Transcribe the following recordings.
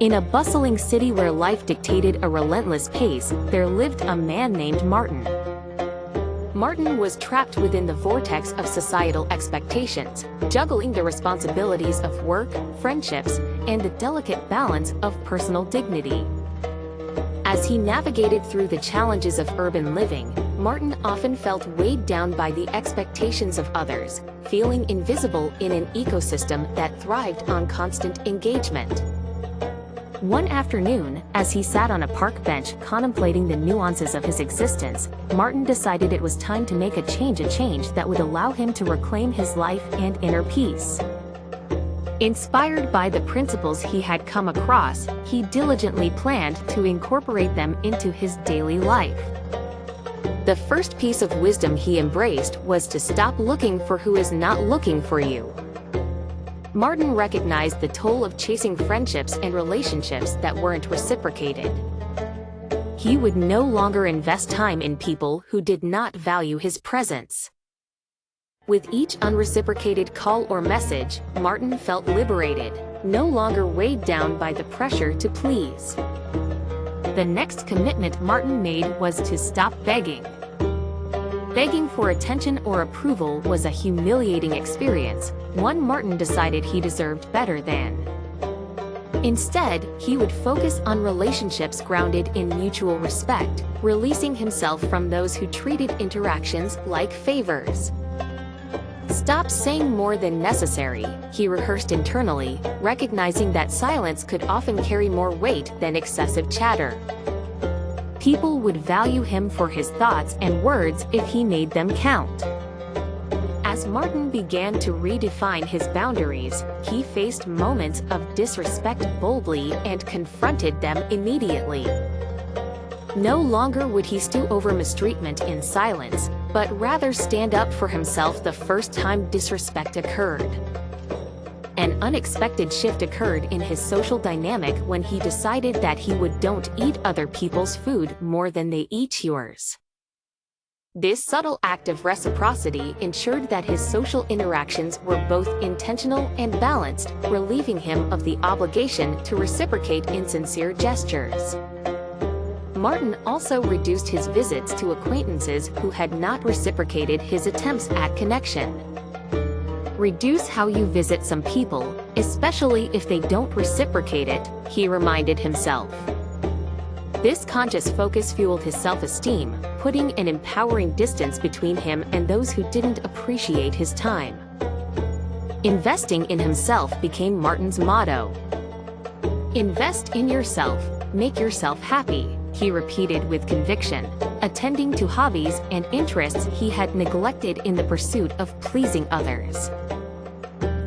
In a bustling city where life dictated a relentless pace, there lived a man named Martin. Martin was trapped within the vortex of societal expectations, juggling the responsibilities of work, friendships, and the delicate balance of personal dignity. As he navigated through the challenges of urban living, Martin often felt weighed down by the expectations of others, feeling invisible in an ecosystem that thrived on constant engagement. One afternoon, as he sat on a park bench contemplating the nuances of his existence, Martin decided it was time to make a change that would allow him to reclaim his life and inner peace. Inspired by the principles he had come across, he diligently planned to incorporate them into his daily life. The first piece of wisdom he embraced was to stop looking for who is not looking for you. Martin recognized the toll of chasing friendships and relationships that weren't reciprocated. He would no longer invest time in people who did not value his presence. With each unreciprocated call or message, Martin felt liberated, no longer weighed down by the pressure to please. The next commitment Martin made was to stop begging. Begging for attention or approval was a humiliating experience, one Martin decided he deserved better than. Instead, he would focus on relationships grounded in mutual respect, releasing himself from those who treated interactions like favors. Stop saying more than necessary, he rehearsed internally, recognizing that silence could often carry more weight than excessive chatter. People would value him for his thoughts and words if he made them count. As Martin began to redefine his boundaries, he faced moments of disrespect boldly and confronted them immediately. No longer would he stew over mistreatment in silence, but rather stand up for himself the first time disrespect occurred. An unexpected shift occurred in his social dynamic when he decided that he don't eat other people's food more than they eat yours. This subtle act of reciprocity ensured that his social interactions were both intentional and balanced, relieving him of the obligation to reciprocate insincere gestures. Martin also reduced his visits to acquaintances who had not reciprocated his attempts at connection. Reduce how you visit some people, especially if they don't reciprocate it, he reminded himself. This conscious focus fueled his self-esteem, putting an empowering distance between him and those who didn't appreciate his time. Investing in himself became Martin's motto. Invest in yourself, make yourself happy, he repeated with conviction, attending to hobbies and interests he had neglected in the pursuit of pleasing others.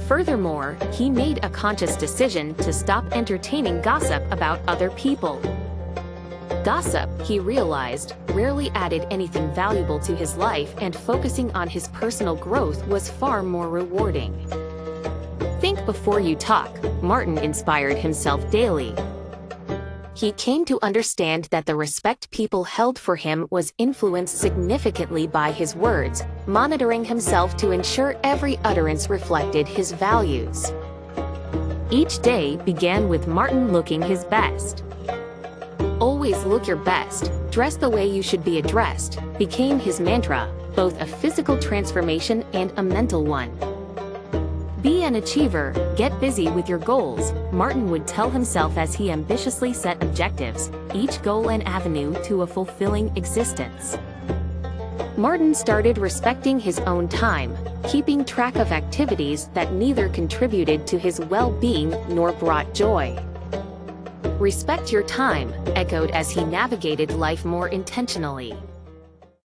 Furthermore, he made a conscious decision to stop entertaining gossip about other people. Gossip, he realized, rarely added anything valuable to his life, and focusing on his personal growth was far more rewarding. Think before you talk, Martin inspired himself daily. He came to understand that the respect people held for him was influenced significantly by his words, monitoring himself to ensure every utterance reflected his values. Each day began with Martin looking his best. Always look your best, dress the way you should be addressed, became his mantra, both a physical transformation and a mental one. Be an achiever, get busy with your goals, Martin would tell himself as he ambitiously set objectives, each goal an avenue to a fulfilling existence. Martin started respecting his own time, keeping track of activities that neither contributed to his well-being nor brought joy. Respect your time, echoed as he navigated life more intentionally.